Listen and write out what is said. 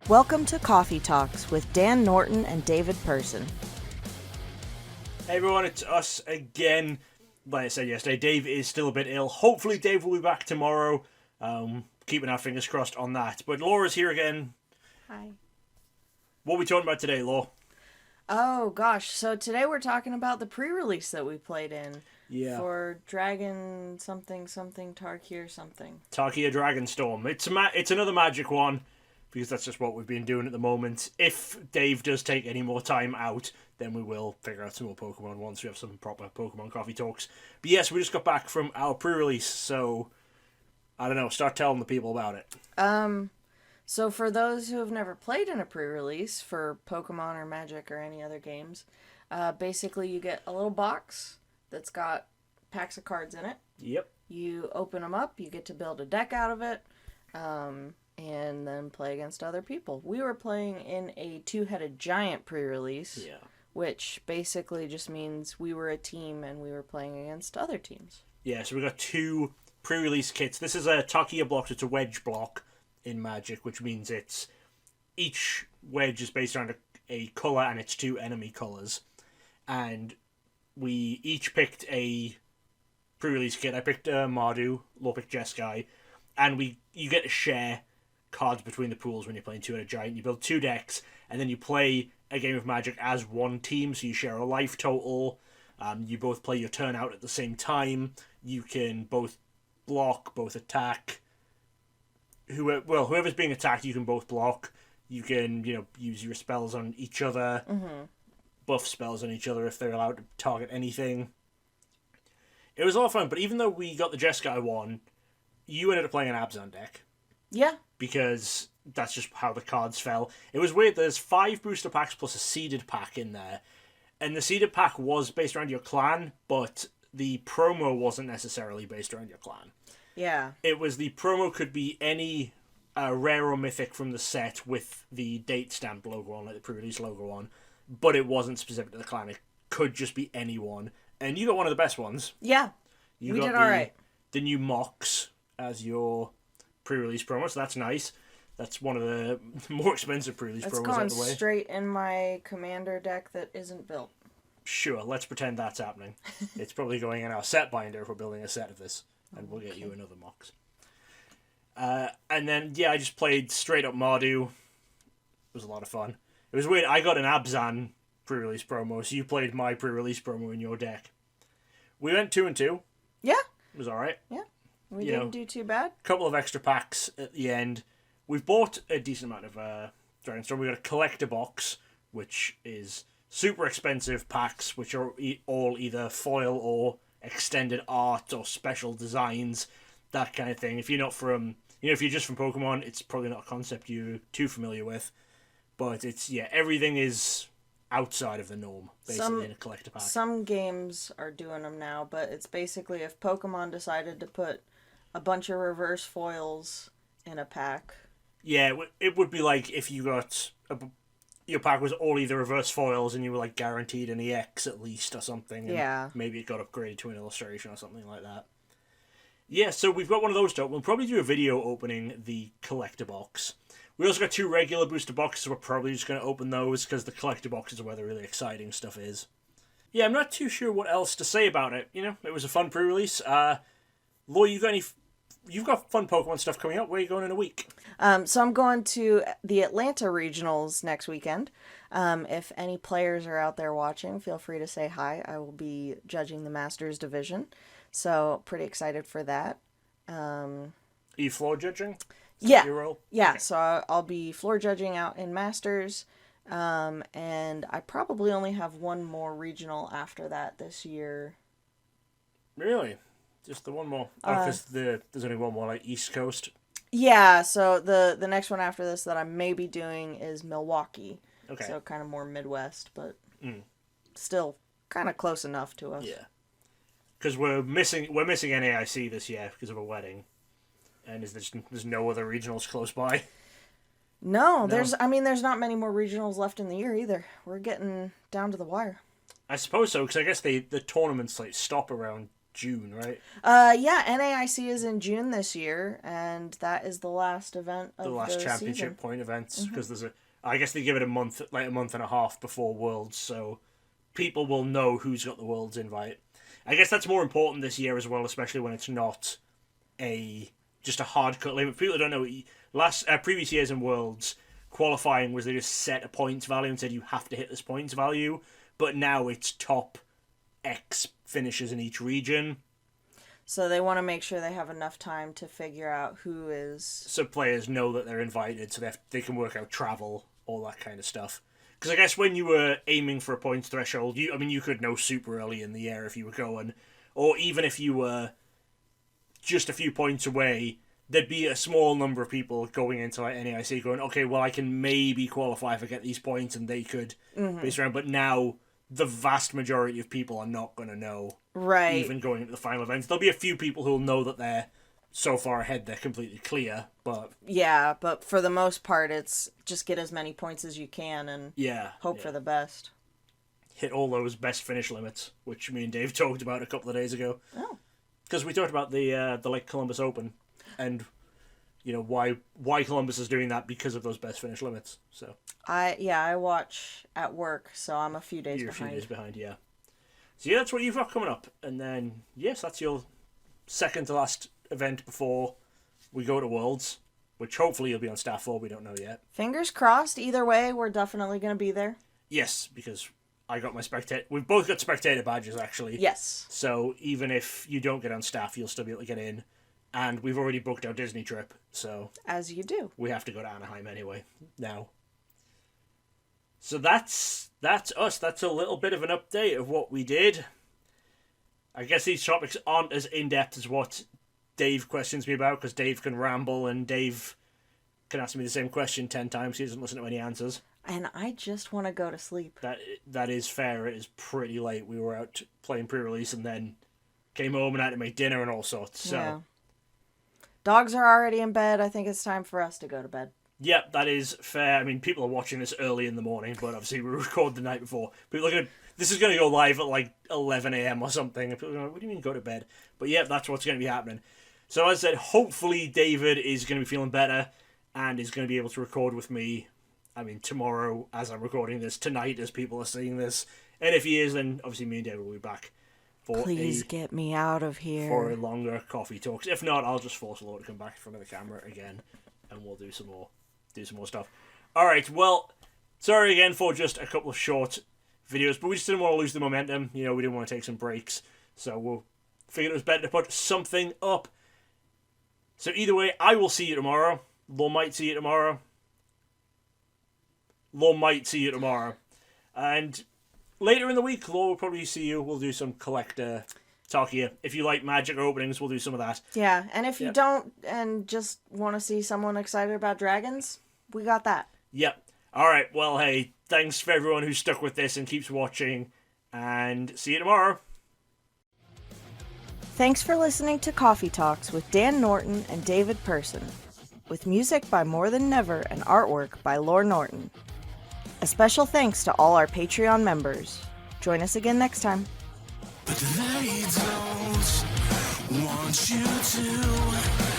Welcome to Koffee Talks with Dan Norton and David Person. Hey everyone, it's us again. Like I said yesterday, Dave is still a bit ill. Hopefully Dave will be back tomorrow. Keeping our fingers crossed on that. But Laura's here again. Hi. What are we talking about today, Laura? Oh gosh, so today we're talking about the pre-release that we played in. Yeah. For Dragon something Tarkir something. Tarkir Dragonstorm. It's another magic one, because that's just what we've been doing at the moment. If Dave does take any more time out, then we will figure out some more Pokemon once we have some proper Pokemon Coffee Talks. But yes, we just got back from our pre-release, so I don't know, start telling the people about it. So for those who have never played in a pre-release for Pokemon or Magic or any other games, basically you get a little box that's got packs of cards in it. Yep. You open them up, you get to build a deck out of it, and then play against other people. We were playing in a two-headed giant pre-release, which basically just means we were a team and we were playing against other teams. Yeah, so we got two pre-release kits. This is a Tarkir block, it's a wedge block in Magic, which means it's each wedge is based around a colour and it's two enemy colours. And we each picked a pre-release kit. I picked Mardu, Law picked Jeskai, and you get to share cards between the pools when you're playing two-headed giant. You build two decks, and then you play a game of Magic as one team, so you share a life total. You both play your turn out at the same time. You can both block, both attack. Whoever's being attacked, you can both block. You can, use your spells on each other. Mm-hmm. Buff spells on each other if they're allowed to target anything. It was a lot of fun, but even though we got the Jeskai one, you ended up playing an Abzan deck. Yeah. Because that's just how the cards fell. It was weird, there's 5 booster packs plus a seeded pack in there. And the seeded pack was based around your clan, but the promo wasn't necessarily based around your clan. Yeah. It was the promo could be any rare or mythic from the set with the date stamped logo on, like the pre-release logo on. But it wasn't specific to the clan. It could just be anyone. And you got one of the best ones. Yeah. You we got did all right. The new Mox as your pre-release promo, so that's nice. That's one of the more expensive pre-release promos out of the way. Going straight in my commander deck that isn't built. Sure, let's pretend that's happening. It's probably going in our set binder if we're building a set of this. And we'll get you another Mox. And then, I just played straight up Mardu. It was a lot of fun. It was weird. I got an Abzan pre-release promo, so you played my pre-release promo in your deck. We went 2-2. Yeah. It was alright. Yeah. We didn't do too bad. Couple of extra packs at the end. We've bought a decent amount of Dragonstorm. We got a collector box, which is super expensive packs, which are all either foil or extended art or special designs, that kind of thing. If you're not from, if you're just from Pokemon, it's probably not a concept you're too familiar with. But it's, everything is outside of the norm, basically, in a collector pack. Some games are doing them now, but it's basically if Pokemon decided to put a bunch of reverse foils in a pack. Yeah, it would be like if you got your pack was all either reverse foils and you were like guaranteed an EX at least or something. And maybe it got upgraded to an illustration or something like that. Yeah, so we've got one of those. We'll probably do a video opening the collector box. We also got 2 regular booster boxes. We're probably just going to open those because the collector boxes are where the really exciting stuff is. Yeah, I'm not too sure what else to say about it. It was a fun pre-release. Law, you've got fun Pokemon stuff coming up. Where are you going in a week? So I'm going to the Atlanta Regionals next weekend. If any players are out there watching, feel free to say hi. I will be judging the Masters division. So pretty excited for that. Are you floor judging? Yeah. Your role? Yeah, okay. So I'll be floor judging out in Masters. And I probably only have one more regional after that this year. Really? Just the one more? Because there's only one more, like, East Coast? Yeah, so the next one after this that I may be doing is Milwaukee. Okay. So kind of more Midwest, but still kind of close enough to us. Yeah. Because we're missing NAIC this year because of a wedding. And there's no other regionals close by? No, there's not many more regionals left in the year either. We're getting down to the wire. I suppose so, because I guess the tournaments stop around June, right? Yeah, NAIC is in June this year, and that is the last event of the last championship season. point events, because I guess they give it a month and a half before Worlds, so people will know who's got the Worlds invite. I guess that's more important this year as well, especially when it's not just a hard cut limit. People don't know. Previous years in Worlds, qualifying was they just set a points value and said you have to hit this points value, but now it's top X finishes in each region. So they want to make sure they have enough time to figure out who is... So players know that they're invited, so they can work out travel, all that kind of stuff. Because I guess when you were aiming for a points threshold, you could know super early in the year if you were going, or even if you were just a few points away, there'd be a small number of people going into like NAIC going, okay, well, I can maybe qualify if I get these points, and they could base around. But now the vast majority of people are not going to know, right? Even going into the final events, there'll be a few people who'll know that they're so far ahead they're completely clear. But yeah, but for the most part, it's just get as many points as you can and hope for the best. Hit all those best finish limits, which me and Dave talked about a couple of days ago. Oh, because we talked about the Lake Columbus Open, and why Columbus is doing that because of those best finish limits. So I watch at work, so I'm a few days behind. You're a few days behind, yeah. So yeah, that's what you've got coming up, and then yes, that's your second to last event before we go to Worlds, which hopefully you'll be on staff for. We don't know yet. Fingers crossed. Either way, we're definitely going to be there. Yes, because I got my spectator. We've both got spectator badges, actually. Yes. So even if you don't get on staff, you'll still be able to get in. And we've already booked our Disney trip, so... As you do. We have to go to Anaheim anyway, now. So that's us. That's a little bit of an update of what we did. I guess these topics aren't as in-depth as what Dave questions me about, because Dave can ramble, and Dave can ask me the same question 10 times. He doesn't listen to any answers. And I just want to go to sleep. That is fair. It is pretty late. We were out playing pre-release and then came home and had to make dinner and all sorts. So. Yeah. Dogs are already in bed. I think it's time for us to go to bed. Yep, that is fair. I mean, people are watching this early in the morning, but obviously we record the night before. This is going to go live at like 11 a.m. or something. And people are going, what do you mean go to bed? But yeah, that's what's going to be happening. So as I said, hopefully David is going to be feeling better and is going to be able to record with me. I mean, tomorrow as I'm recording this, tonight as people are seeing this. And if he is, then obviously me and David will be back. Please get me out of here. For a longer Coffee Talks. If not, I'll just force Laura to come back in front of the camera again, and we'll do some more stuff. Alright, well, sorry again for just a couple of short videos, but we just didn't want to lose the momentum. We didn't want to take some breaks, so we'll figured it was better to put something up. So either way, I will see you tomorrow. Law might see you tomorrow. And later in the week, Law will probably see you. We'll do some collector talk here. If you like Magic openings, we'll do some of that. Yeah, and if you don't and just want to see someone excited about dragons, we got that. Yep. Alright, well, hey, thanks for everyone who stuck with this and keeps watching, and see you tomorrow. Thanks for listening to Coffee Talks with Dan Norton and David Person, with music by More Than Never and artwork by Lore Norton. A special thanks to all our Patreon members. Join us again next time. But they don't want you to.